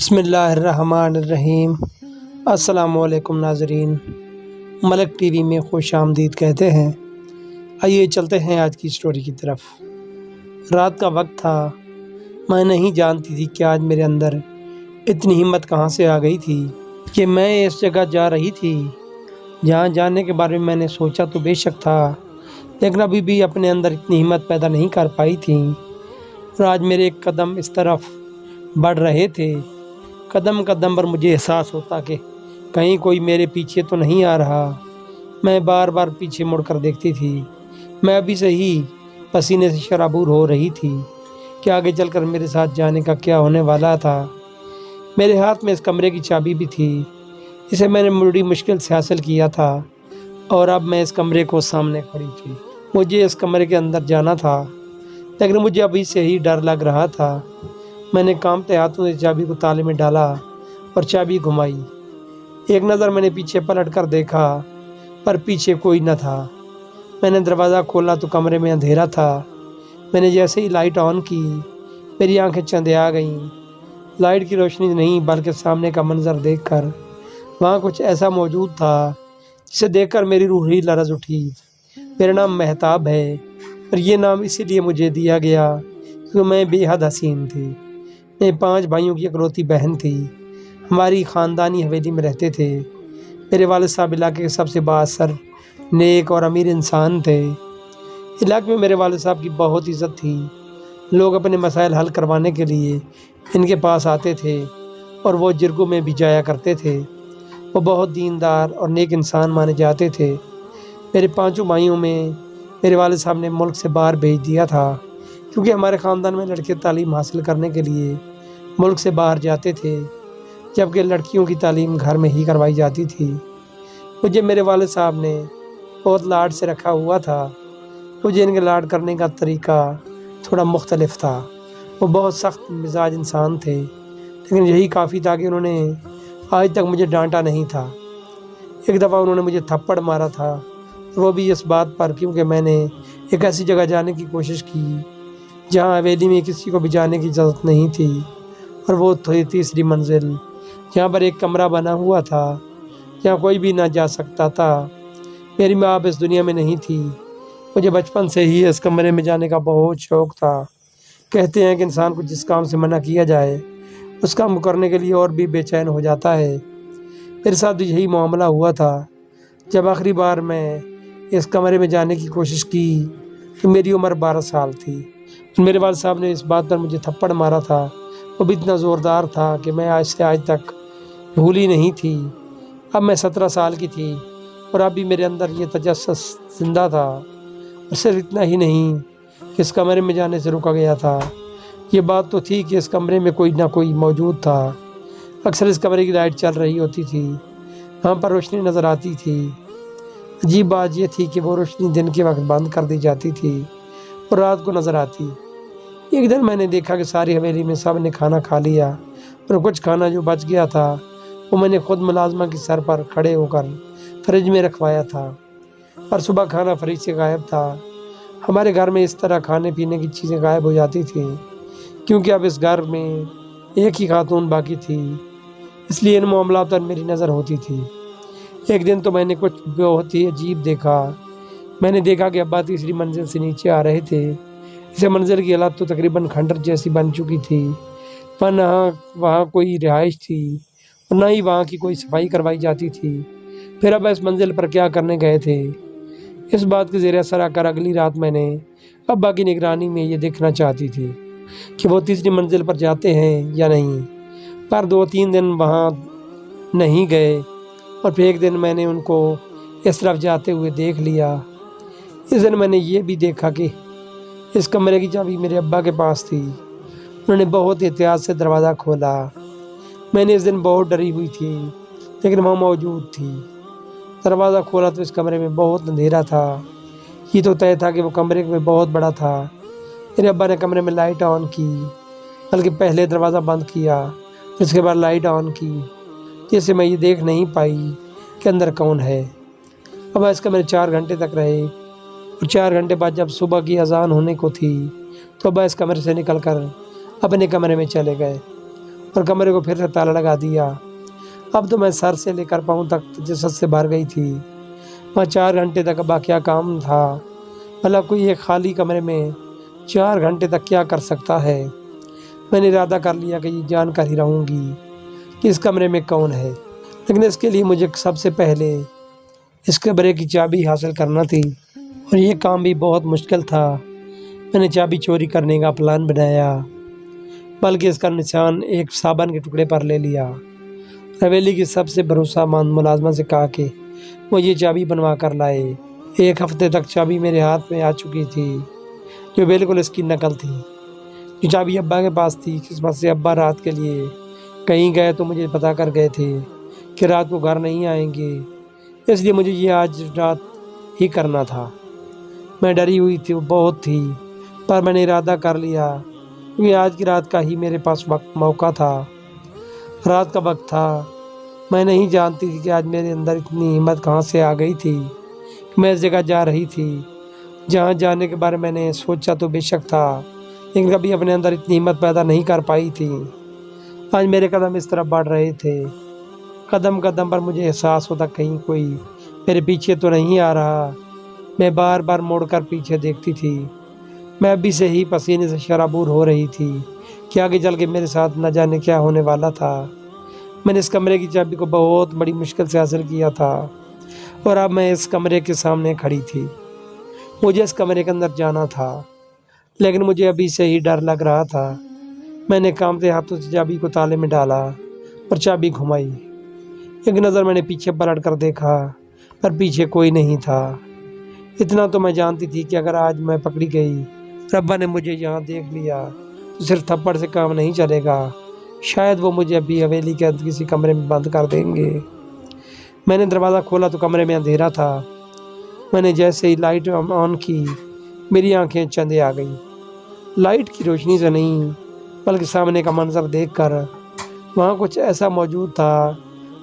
بسم اللہ الرحمن الرحیم۔ السلام علیکم ناظرین، ملک ٹی وی میں خوش آمدید کہتے ہیں۔ آئیے چلتے ہیں آج کی سٹوری کی طرف۔ رات کا وقت تھا، میں نہیں جانتی تھی کہ آج میرے اندر اتنی ہمت کہاں سے آ گئی تھی کہ میں اس جگہ جا رہی تھی جہاں جانے کے بارے میں میں نے سوچا تو بے شک تھا، لیکن ابھی بھی اپنے اندر اتنی ہمت پیدا نہیں کر پائی تھی۔ اور آج میرے ایک قدم اس طرف بڑھ رہے تھے، قدم قدم پر مجھے احساس ہوتا کہ کہیں کوئی میرے پیچھے تو نہیں آ رہا۔ میں بار بار پیچھے مڑ کر دیکھتی تھی، میں ابھی سے ہی پسینے سے شرابور ہو رہی تھی کہ آگے چل کر میرے ساتھ جانے کا کیا ہونے والا تھا۔ میرے ہاتھ میں اس کمرے کی چابی بھی تھی، اسے میں نے بڑی مشکل سے حاصل کیا تھا، اور اب میں اس کمرے کو سامنے کھڑی تھی۔ مجھے اس کمرے کے اندر جانا تھا، لیکن مجھے ابھی سے ہی ڈر لگ رہا تھا۔ میں نے کانپتے ہاتھوں سے چابی کو تالے میں ڈالا اور چابی گھمائی۔ ایک نظر میں نے پیچھے پلٹ کر دیکھا، پر پیچھے کوئی نہ تھا۔ میں نے دروازہ کھولا تو کمرے میں اندھیرا تھا۔ میں نے جیسے ہی لائٹ آن کی، میری آنکھیں چندے آ گئیں۔ لائٹ کی روشنی نہیں بلکہ سامنے کا منظر دیکھ کر وہاں کچھ ایسا موجود تھا جسے دیکھ کر میری روح ہی لرز اٹھی۔ میرا نام مہتاب ہے، اور یہ نام اسی لیے مجھے دیا گیا کیونکہ میں بے حد حسین تھی۔ میں 5 بھائیوں کی اکلوتی بہن تھی۔ ہماری خاندانی حویلی میں رہتے تھے۔ میرے والد صاحب علاقے کے سب سے بااثر، نیک اور امیر انسان تھے۔ علاقے میں میرے والد صاحب کی بہت عزت تھی۔ لوگ اپنے مسائل حل کروانے کے لیے ان کے پاس آتے تھے، اور وہ جرگوں میں بھی جایا کرتے تھے۔ وہ بہت دیندار اور نیک انسان مانے جاتے تھے۔ میرے 5 بھائیوں میں میرے والد صاحب نے ملک سے باہر بھیج دیا تھا، کیونکہ ہمارے خاندان میں لڑکے تعلیم حاصل کرنے کے لیے ملک سے باہر جاتے تھے، جبکہ لڑکیوں کی تعلیم گھر میں ہی کروائی جاتی تھی۔ مجھے میرے والد صاحب نے بہت لاڈ سے رکھا ہوا تھا۔ مجھے ان کے لاڈ کرنے کا طریقہ تھوڑا مختلف تھا۔ وہ بہت سخت مزاج انسان تھے، لیکن یہی کافی تھا کہ انہوں نے آج تک مجھے ڈانٹا نہیں تھا۔ ایک دفعہ انہوں نے مجھے تھپڑ مارا تھا، وہ بھی اس بات پر کیونکہ میں نے ایک ایسی جگہ جانے کی کوشش کی جہاں حویلی میں کسی کو بھی جانے کی اجازت نہیں تھی، اور وہ تھی 3ری منزل، جہاں پر ایک کمرہ بنا ہوا تھا جہاں کوئی بھی نہ جا سکتا تھا۔ میری ماں اب اس دنیا میں نہیں تھی۔ مجھے بچپن سے ہی اس کمرے میں جانے کا بہت شوق تھا۔ کہتے ہیں کہ انسان کو جس کام سے منع کیا جائے اس کام کرنے کے لیے اور بھی بے چین ہو جاتا ہے۔ میرے ساتھ یہی معاملہ ہوا تھا۔ جب آخری بار میں اس کمرے میں جانے کی کوشش کی تو میری عمر 12 سال تھی۔ میرے والد صاحب نے اس بات پر مجھے تھپڑ مارا تھا، وہ بھی اتنا زوردار تھا کہ میں آج سے آج تک بھولی نہیں تھی۔ اب میں 17 سال کی تھی، اور اب بھی میرے اندر یہ تجسس زندہ تھا۔ اور صرف اتنا ہی نہیں کہ اس کمرے میں جانے سے روکا گیا تھا، یہ بات تو تھی کہ اس کمرے میں کوئی نہ کوئی موجود تھا۔ اکثر اس کمرے کی لائٹ چل رہی ہوتی تھی، وہاں پر روشنی نظر آتی تھی۔ عجیب بات یہ تھی کہ وہ روشنی دن کے وقت بند کر دی جاتی تھی اور رات کو نظر آتی۔ ایک دن میں نے دیکھا کہ ساری حویلی میں سب نے کھانا کھا لیا، اور کچھ کھانا جو بچ گیا تھا وہ میں نے خود ملازمہ کی سر پر کھڑے ہو کر فریج میں رکھوایا تھا، پر صبح کھانا فریج سے غائب تھا۔ ہمارے گھر میں اس طرح کھانے پینے کی چیزیں غائب ہو جاتی تھیں، کیونکہ اب اس گھر میں ایک ہی خاتون باقی تھی، اس لیے ان معاملات پر میری نظر ہوتی تھی۔ ایک دن تو میں نے کچھ بہت ہی عجیب دیکھا۔ میں نے دیکھا کہ ابا 3ری منزل سے نیچے آ رہے تھے۔ اس منزل کی حالت تو تقریباً کھنڈر جیسی بن چکی تھی، پر نہ وہاں کوئی رہائش تھی اور نہ ہی وہاں کی کوئی صفائی کروائی جاتی تھی۔ پھر ابا اس منزل پر کیا کرنے گئے تھے؟ اس بات کے زیر اثر آ کر اگلی رات میں نے ابا کی نگرانی میں یہ دیکھنا چاہتی تھی کہ وہ 3ری منزل پر جاتے ہیں یا نہیں، پر 2-3 دن وہاں نہیں گئے، اور پھر ایک دن میں نے ان کو اس طرف جاتے ہوئے دیکھ لیا۔ اس دن میں نے یہ بھی دیکھا کہ اس کمرے کی چابی میرے ابا کے پاس تھی۔ انہوں نے بہت احتیاط سے دروازہ کھولا۔ میں نے اس دن بہت ڈری ہوئی تھی، لیکن وہ موجود تھی۔ دروازہ کھولا تو اس کمرے میں بہت اندھیرا تھا۔ یہ تو طے تھا کہ وہ کمرے میں بہت بڑا تھا۔ میرے ابا نے کمرے میں لائٹ آن کی، بلکہ پہلے دروازہ بند کیا، اس کے بعد لائٹ آن کی، جس سے میں یہ دیکھ نہیں پائی کہ اندر کون ہے۔ ابا اس کمرے 4 گھنٹے تک رہے، اور 4 گھنٹے بعد جب صبح کی اذان ہونے کو تھی تو ابا اس کمرے سے نکل کر اپنے کمرے میں چلے گئے، اور کمرے کو پھر سے تالا لگا دیا۔ اب تو میں سر سے لے کر پاؤں تک جسد سے بھر گئی تھی۔ وہاں 4 گھنٹے تک ابا کیا کام تھا؟ بھلا کوئی ایک خالی کمرے میں 4 گھنٹے تک کیا کر سکتا ہے؟ میں نے ارادہ کر لیا کہ یہ جان کر ہی رہوں گی کہ اس کمرے میں کون ہے، لیکن اس کے لیے مجھے سب سے پہلے اس کمرے کی چابی حاصل کرنا تھی، اور یہ کام بھی بہت مشکل تھا۔ میں نے چابی چوری کرنے کا پلان بنایا، بلکہ اس کا نشان ایک صابن کے ٹکڑے پر لے لیا۔ حویلی کی سب سے بھروسہ مند ملازمہ سے کہا کہ وہ یہ چابی بنوا کر لائے۔ 1 ہفتے تک چابی میرے ہاتھ میں آ چکی تھی، جو بالکل اس کی نقل تھی۔ جو چابی ابا کے پاس تھی، قسمت سے ابا رات کے لیے کہیں گئے تو مجھے بتا کر گئے تھے کہ رات کو گھر نہیں آئیں گے، اس لیے مجھے یہ آج رات ہی کرنا تھا۔ میں ڈری ہوئی تھی، بہت تھی، پر میں نے ارادہ کر لیا کیونکہ آج کی رات کا ہی میرے پاس موقع تھا۔ رات کا وقت تھا، میں نہیں جانتی تھی کہ آج میرے اندر اتنی ہمت کہاں سے آ گئی تھی کہ میں اس جگہ جا رہی تھی جہاں جانے کے بارے میں نے سوچا تو بے شک تھا، لیکن کبھی اپنے اندر اتنی ہمت پیدا نہیں کر پائی تھی۔ آج میرے قدم اس طرف بڑھ رہے تھے، قدم قدم پر مجھے احساس ہوتا کہیں کوئی میرے پیچھے تو نہیں آ رہا۔ میں بار بار موڑ کر پیچھے دیکھتی تھی۔ میں ابھی سے ہی پسینے سے شرابور ہو رہی تھی کہ آگے چل کے میرے ساتھ نہ جانے کیا ہونے والا تھا۔ میں نے اس کمرے کی چابی کو بہت بڑی مشکل سے حاصل کیا تھا، اور اب میں اس کمرے کے سامنے کھڑی تھی۔ مجھے اس کمرے کے اندر جانا تھا، لیکن مجھے ابھی سے ہی ڈر لگ رہا تھا۔ میں نے کانپتے ہاتھوں سے چابی کو تالے میں ڈالا اور چابی گھمائی۔ ایک نظر میں نے پیچھے پلٹ کر دیکھا، پر پیچھے کوئی نہیں تھا۔ اتنا تو میں جانتی تھی کہ اگر آج میں پکڑی گئی، ربا نے مجھے یہاں دیکھ لیا تو صرف تھپڑ سے کام نہیں چلے گا، شاید وہ مجھے ابھی حویلی کے کسی کمرے میں بند کر دیں گے۔ میں نے دروازہ کھولا تو کمرے میں اندھیرا تھا۔ میں نے جیسے ہی لائٹ آن کی، میری آنکھیں چندے آ گئی۔ لائٹ کی روشنی سے نہیں، بلکہ سامنے کا منظر دیکھ کر وہاں کچھ ایسا موجود تھا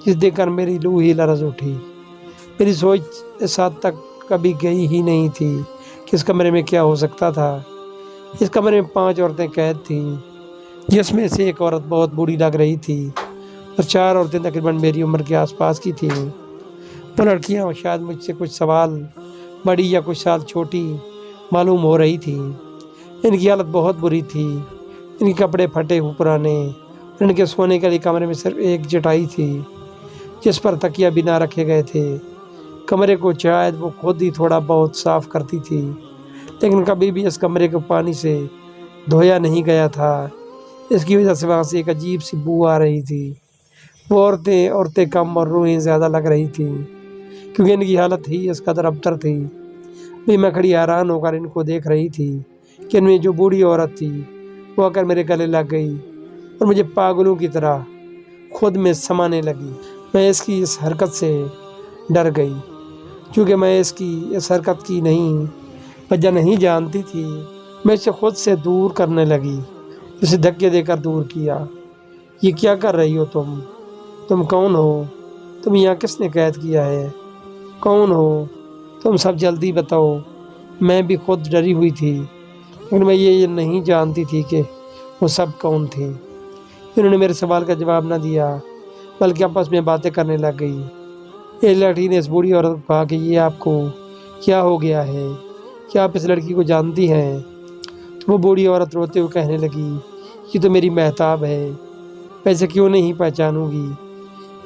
جس دیکھ کر میری روح ہی لرز اٹھی۔ میری سوچ اس حد تک کبھی گئی ہی نہیں تھی کہ اس کمرے میں کیا ہو سکتا تھا۔ اس کمرے میں 5 عورتیں قید تھیں، جس میں سے ایک عورت بہت بوڑھی لگ رہی تھی، اور 4 عورتیں تقریباً میری عمر کے آس پاس کی تھیں۔ وہ لڑکیاں شاید مجھ سے کچھ سال بڑی یا کچھ سال چھوٹی معلوم ہو رہی تھیں۔ ان کی حالت بہت بری تھی، ان کے کپڑے پھٹے ہوئے پرانے، اور ان کے سونے کے لیے کمرے میں صرف ایک چٹائی تھی جس پر تکیہ بھی نہ رکھے گئے تھے۔ کمرے کو شاید وہ خود ہی تھوڑا بہت صاف کرتی تھی، لیکن کبھی بھی اس کمرے کو پانی سے دھویا نہیں گیا تھا۔ اس کی وجہ سے وہاں سے ایک عجیب سی بو آ رہی تھی۔ وہ عورتیں کم اور روحیں زیادہ لگ رہی تھیں، کیونکہ ان کی حالت ہی اس قدر ابتر تھی۔ بھی میں کھڑی حیران ہو کر ان کو دیکھ رہی تھی کہ ان میں جو بوڑھی عورت تھی وہ آ کر میرے گلے لگ گئی اور مجھے پاگلوں کی طرح خود میں سمانے لگی۔ میں اس کی اس حرکت سے ڈر گئی، کیونکہ میں اس کی اس حرکت کی وجہ نہیں جانتی تھی۔ میں اسے خود سے دور کرنے لگی، اسے دھکے دے کر دور کیا۔ یہ کیا کر رہی ہو تم کون ہو؟ تم یہاں کس نے قید کیا ہے؟ کون ہو تم؟ سب جلدی بتاؤ۔ میں بھی خود ڈری ہوئی تھی، لیکن میں یہ نہیں جانتی تھی کہ وہ سب کون تھے۔ انہوں نے میرے سوال کا جواب نہ دیا، بلکہ آپس میں باتیں کرنے لگ گئی۔ ایک لڑکی نے اس بوڑھی عورت کو کہا کہ یہ آپ کو کیا ہو گیا ہے؟ کیا آپ اس لڑکی کو جانتی ہیں؟ تو وہ بوڑھی عورت روتے ہوئے کہنے لگی، یہ تو میری مہتاب ہے، میں اسے کیوں نہیں پہچانوں گی؟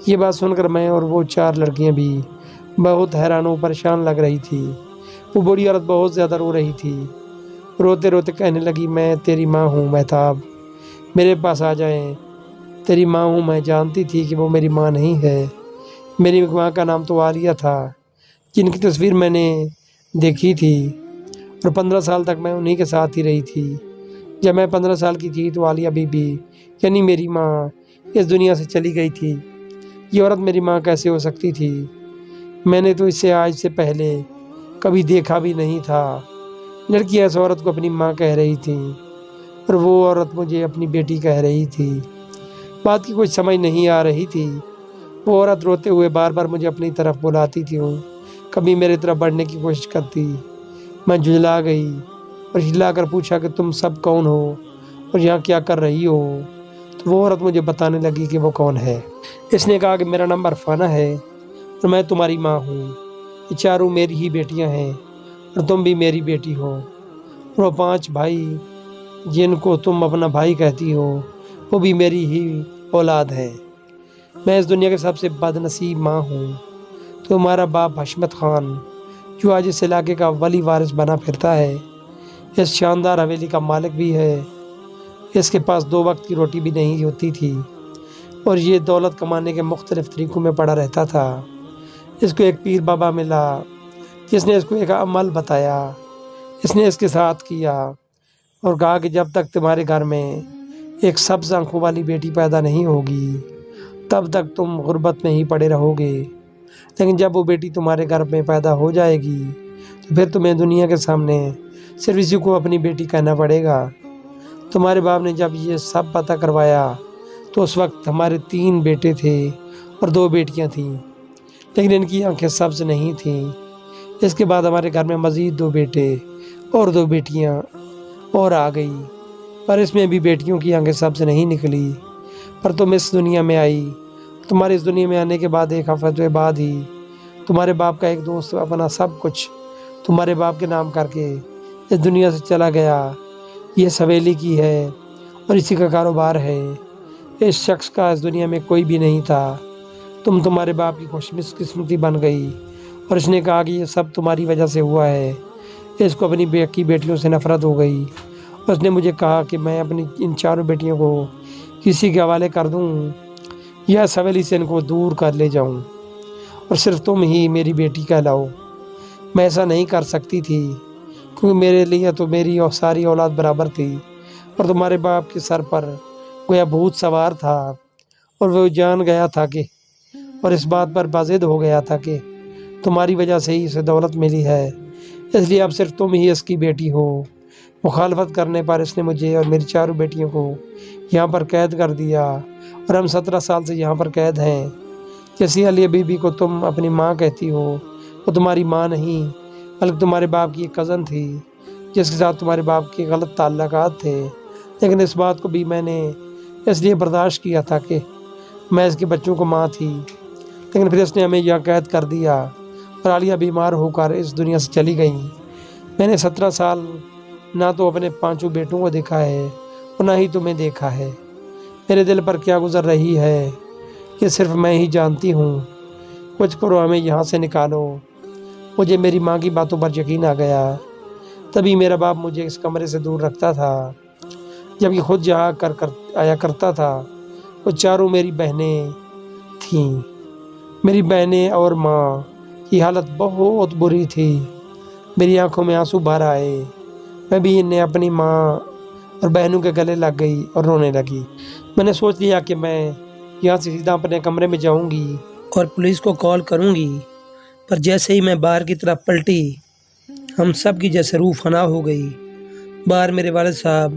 یہ بات سن کر میں اور وہ 4 لڑکیاں بھی بہت حیران و پریشان لگ رہی تھی۔ وہ بوڑھی عورت بہت زیادہ رو رہی تھی، روتے روتے کہنے لگی، میں تیری ماں ہوں مہتاب، میرے پاس آ جائیں۔ تیری ماں ہوں۔ میں جانتی تھی کہ وہ میری ماں نہیں ہے۔ میری ماں کا نام تو عالیہ تھا، جن کی تصویر میں نے دیکھی تھی، اور 15 سال تک میں انہی کے ساتھ ہی رہی تھی۔ جب میں 15 سال کی تھی تو عالیہ بی بی یعنی میری ماں اس دنیا سے چلی گئی تھی۔ یہ عورت میری ماں کیسے ہو سکتی تھی؟ میں نے تو اسے آج سے پہلے کبھی دیکھا بھی نہیں تھا۔ لڑکی اس عورت کو اپنی ماں کہہ رہی تھی، اور وہ عورت مجھے اپنی بیٹی کہہ رہی تھی۔ بات کی کچھ سمجھ نہیں آ رہی تھی۔ وہ عورت روتے ہوئے بار بار مجھے اپنی طرف بلاتی تھی، کبھی میرے طرف بڑھنے کی کوشش کرتی۔ میں جھجلا گئی اور ہلا کر پوچھا کہ تم سب کون ہو اور یہاں کیا کر رہی ہو؟ تو وہ عورت مجھے بتانے لگی کہ وہ کون ہے۔ اس نے کہا کہ میرا نام عرفانہ ہے اور میں تمہاری ماں ہوں، یہ چاروں میری ہی بیٹیاں ہیں اور تم بھی میری بیٹی ہو، اور وہ 5 بھائی جن کو تم اپنا بھائی کہتی ہو وہ بھی میری ہی اولاد ہے۔ میں اس دنیا کے سب سے بد نصیب ماں ہوں۔ تو ہمارا باپ حشمت خان جو آج اس علاقے کا ولی وارث بنا پھرتا ہے، اس شاندار حویلی کا مالک بھی ہے، اس کے پاس 2 وقت کی روٹی بھی نہیں ہوتی تھی اور یہ دولت کمانے کے مختلف طریقوں میں پڑا رہتا تھا۔ اس کو ایک پیر بابا ملا جس نے اس کو ایک عمل بتایا، اس نے اس کے ساتھ کیا اور کہا کہ جب تک تمہارے گھر میں ایک سبز آنکھوں والی بیٹی پیدا نہیں ہوگی تب تک تم غربت میں ہی پڑے رہو گے، لیکن جب وہ بیٹی تمہارے گھر میں پیدا ہو جائے گی تو پھر تمہیں دنیا کے سامنے صرف اسی کو اپنی بیٹی کہنا پڑے گا۔ تمہارے باپ نے جب یہ سب پتہ کروایا تو اس وقت ہمارے 3 بیٹے تھے اور 2 بیٹیاں تھیں، لیکن ان کی آنکھیں سبز نہیں تھیں۔ اس کے بعد ہمارے گھر میں مزید 2 بیٹے اور 2 بیٹیاں اور آ گئی، پر اس میں بھی بیٹیوں کی آنکھیں سبز نہیں نکلی۔ پر تم اس دنیا میں آئی، تمہارے اس دنیا میں آنے کے بعد 1 ہفتے بعد ہی تمہارے باپ کا ایک دوست اپنا سب کچھ تمہارے باپ کے نام کر کے اس دنیا سے چلا گیا۔ یہ حویلی کی ہے اور اسی کا کاروبار ہے۔ اس شخص کا اس دنیا میں کوئی بھی نہیں تھا۔ تمہارے باپ کی خوش قسمتی بن گئی اور اس نے کہا کہ یہ سب تمہاری وجہ سے ہوا ہے۔ اس کو اپنی بیٹیوں سے نفرت ہو گئی اور اس نے مجھے کہا کہ میں اپنی ان 4 بیٹیوں کو کسی کے حوالے کر دوں یا اس حویلی سے ان کو دور کر لے جاؤں اور صرف تم ہی میری بیٹی کہلاؤ۔ میں ایسا نہیں کر سکتی تھی کیونکہ میرے لیے تو میری اور ساری اولاد برابر تھی، اور تمہارے باپ کے سر پر گویا بھوت سوار تھا اور وہ جان گیا تھا کہ اور اس بات پر بازد ہو گیا تھا کہ تمہاری وجہ سے ہی اسے دولت ملی ہے، اس لیے اب صرف تم ہی اس کی بیٹی ہو۔ مخالفت کرنے پر اس نے مجھے اور میری 4 بیٹیوں کو یہاں پر قید کر دیا اور ہم 17 سال سے یہاں پر قید ہیں۔ جیسی علی بی بی کو تم اپنی ماں کہتی ہو، وہ تمہاری ماں نہیں بلکہ تمہارے باپ کی ایک کزن تھی جس کے ساتھ تمہارے باپ کے غلط تعلقات تھے، لیکن اس بات کو بھی میں نے اس لیے برداشت کیا تھا کہ میں اس کے بچوں کو ماں تھی، لیکن پھر اس نے ہمیں یہاں قید کر دیا اور عالیہ بیمار ہو کر اس دنیا سے چلی گئی۔ میں نے 17 سال نہ تو اپنے 5 بیٹوں کو دیکھا ہے اور نہ ہی تمہیں دیکھا ہے۔ میرے دل پر کیا گزر رہی ہے یہ صرف میں ہی جانتی ہوں۔ کچھ کرو، ہمیں یہاں سے نکالو۔ مجھے میری ماں کی باتوں پر یقین آ گیا۔ تبھی میرا باپ مجھے اس کمرے سے دور رکھتا تھا جبکہ خود جہاں آیا کرتا تھا۔ وہ 4 میری بہنیں تھیں۔ میری بہنیں اور ماں کی حالت بہت بری تھی۔ میری آنکھوں میں آنسو بھر آئے۔ میں بھی انہیں اپنی ماں اور بہنوں کے گلے لگ گئی اور رونے لگی۔ میں نے سوچ لیا کہ میں یہاں سے سیدھا اپنے کمرے میں جاؤں گی اور پولیس کو کال کروں گی، پر جیسے ہی میں باہر کی طرف پلٹی ہم سب کی جیسے روح فنا ہو گئی۔ باہر میرے والد صاحب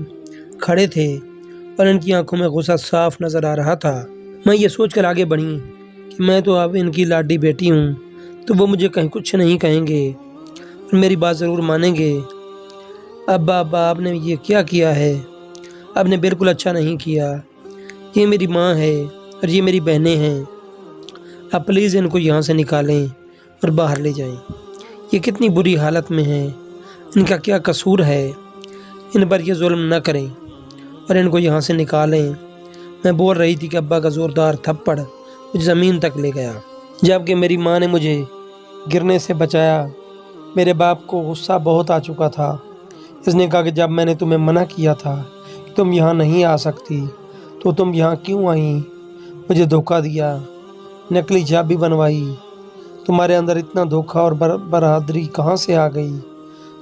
کھڑے تھے اور ان کی آنکھوں میں غصہ صاف نظر آ رہا تھا۔ میں یہ سوچ کر آگے بڑھی کہ میں تو اب ان کی لاڈلی بیٹی ہوں تو وہ مجھے کہیں کچھ نہیں کہیں گے اور میری بات ضرور مانیں گے۔ ابا آپ نے یہ کیا کیا ہے؟ آپ نے بالکل اچھا نہیں کیا۔ یہ میری ماں ہے اور یہ میری بہنیں ہیں، آپ پلیز ان کو یہاں سے نکالیں اور باہر لے جائیں۔ یہ کتنی بری حالت میں ہیں، ان کا کیا قصور ہے؟ ان پر یہ ظلم نہ کریں اور ان کو یہاں سے نکالیں۔ میں بول رہی تھی کہ ابا کا زوردار تھپڑ مجھے زمین تک لے گیا، جبکہ میری ماں نے مجھے گرنے سے بچایا۔ میرے باپ کو غصہ بہت آ چکا تھا۔ اس نے کہا کہ جب میں نے تمہیں منع کیا تھا کہ تم یہاں نہیں آ سکتی تو تم یہاں کیوں آئیں؟ مجھے دھوکہ دیا، نقلی چابی بنوائی۔ تمہارے اندر اتنا دھوکہ اور برادری کہاں سے آ گئی؟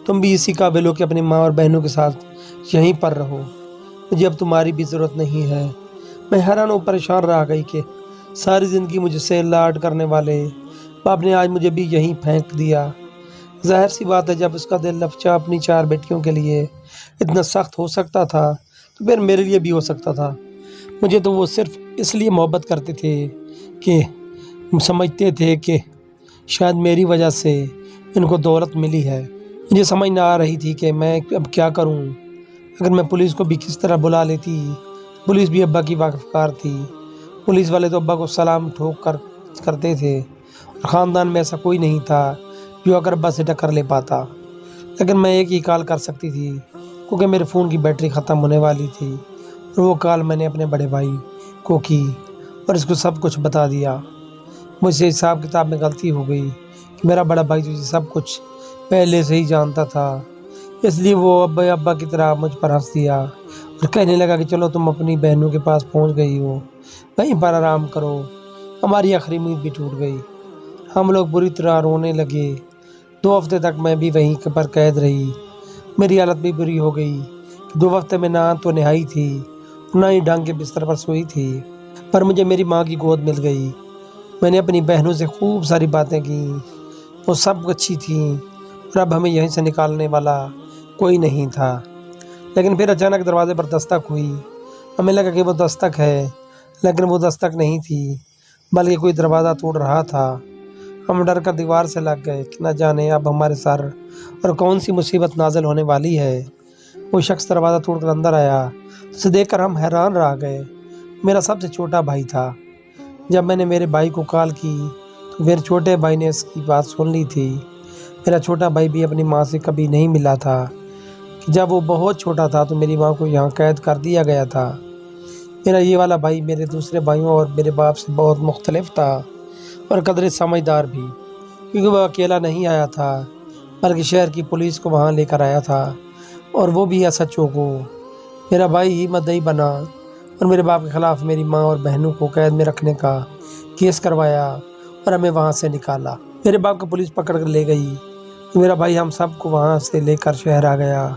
تم بھی اسی قابل ہو کہ اپنی ماں اور بہنوں کے ساتھ یہیں پر رہو۔ مجھے اب تمہاری بھی ضرورت نہیں ہے۔ میں حیران و پریشان رہ گئی کہ ساری زندگی مجھ سے لاڈ کرنے والے باپ نے آج مجھے بھی یہیں پھینک دیا۔ ظاہر سی بات ہے، جب اس کا دل لفچا اپنی 4 بیٹیوں کے لیے اتنا سخت ہو سکتا تھا تو پھر میرے لیے بھی ہو سکتا تھا۔ مجھے تو وہ صرف اس لیے محبت کرتے تھے کہ سمجھتے تھے کہ شاید میری وجہ سے ان کو دولت ملی ہے۔ مجھے سمجھ نہ آ رہی تھی کہ میں اب کیا کروں۔ اگر میں پولیس کو بھی کس طرح بلا لیتی پولیس بھی ابا کی واقفکار تھی۔ پولیس والے تو ابا کو سلام ٹھوک کر کرتے تھے اور خاندان میں ایسا کوئی نہیں تھا جو آ کر ابا سے ٹکر لے پاتا، لیکن میں ایک ہی کال کر سکتی تھی کیونکہ میرے فون کی بیٹری ختم ہونے والی تھی، اور وہ کال میں نے اپنے بڑے بھائی کو کی اور اس کو سب کچھ بتا دیا۔ مجھ سے حساب کتاب میں غلطی ہو گئی کہ میرا بڑا بھائی تجھے سب کچھ پہلے سے ہی جانتا تھا، اس لیے وہ ابا کی طرح مجھ پر ہنس دیا اور کہنے لگا کہ چلو تم اپنی بہنوں کے پاس پہنچ گئی ہو، وہیں پر آرام کرو۔ ہماری آخری امید بھی ٹوٹ گئی، ہم لوگ بری طرح رونے لگے۔ 2 ہفتے تک میں بھی وہیں پر قید رہی۔ میری حالت بھی بری ہو گئی کہ 2 ہفتے میں نہ تو نہائی تھی نہ ہی ڈھنگ کے بستر پر سوئی تھی، پر مجھے میری ماں کی گود مل گئی۔ میں نے اپنی بہنوں سے خوب ساری باتیں کیں، وہ سب اچھی تھیں اور اب ہمیں یہیں سے نکالنے والا کوئی نہیں تھا۔ لیکن پھر اچانک دروازے پر دستک ہوئی۔ ہمیں لگا کہ وہ دستک ہے، لیکن وہ دستک نہیں تھی بلکہ کوئی دروازہ توڑ رہا تھا۔ ہم ڈر کر دیوار سے لگ گئے کہ نہ جانے اب ہمارے سر اور کون سی مصیبت نازل ہونے والی ہے۔ وہ شخص دروازہ توڑ کر اندر آیا، اسے دیکھ کر ہم حیران رہ گئے۔ میرا سب سے چھوٹا بھائی تھا۔ جب میں نے میرے بھائی کو کال کی تو میرے چھوٹے بھائی نے اس کی بات سن لی تھی۔ میرا چھوٹا بھائی بھی اپنی ماں سے کبھی نہیں ملا تھا کہ جب وہ بہت چھوٹا تھا تو میری ماں کو یہاں قید کر دیا گیا تھا۔ میرا یہ والا بھائی میرے دوسرے بھائیوں اور میرے باپ سے بہت مختلف تھا اور قدرے سمجھدار بھی، کیونکہ وہ اکیلا نہیں آیا تھا بلکہ شہر کی پولیس کو وہاں لے کر آیا تھا، اور وہ بھی ایسا چوکو۔ میرا بھائی ہی مدعی بنا اور میرے باپ کے خلاف میری ماں اور بہنوں کو قید میں رکھنے کا کیس کروایا اور ہمیں وہاں سے نکالا۔ میرے باپ کو پولیس پکڑ کر لے گئی تو میرا بھائی ہم سب کو وہاں سے لے کر شہر آ گیا۔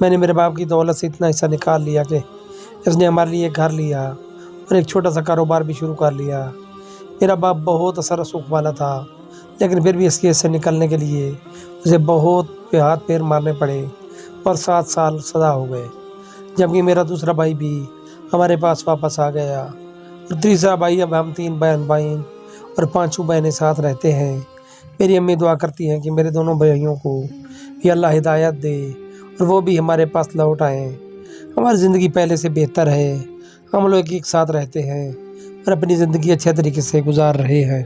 میں نے میرے باپ کی دولت سے اتنا حصہ نکال لیا کہ اس نے ہمارے لیے ایک گھر لیا اور ایک چھوٹا سا کاروبار بھی شروع کر لیا۔ میرا باپ بہت اثر رسوخ والا تھا، لیکن پھر بھی اس کیس سے نکلنے کے لیے اسے بہت ہاتھ پیر مارنے پڑے اور 7 سال سزا ہو گئے۔ جبکہ میرا دوسرا بھائی بھی ہمارے پاس واپس آ گیا اور تیسرا بھائی، اب ہم 3 بہن بھائی اور 5 بہنیں ساتھ رہتے ہیں۔ میری امی دعا کرتی ہیں کہ میرے دونوں بھائیوں کو بھی اللہ ہدایت دے اور وہ بھی ہمارے پاس لوٹ آئیں۔ ہماری زندگی پہلے سے بہتر ہے، ہم لوگ ایک ساتھ رہتے ہیں اور اپنی زندگی اچھے طریقے سے گزار رہے ہیں۔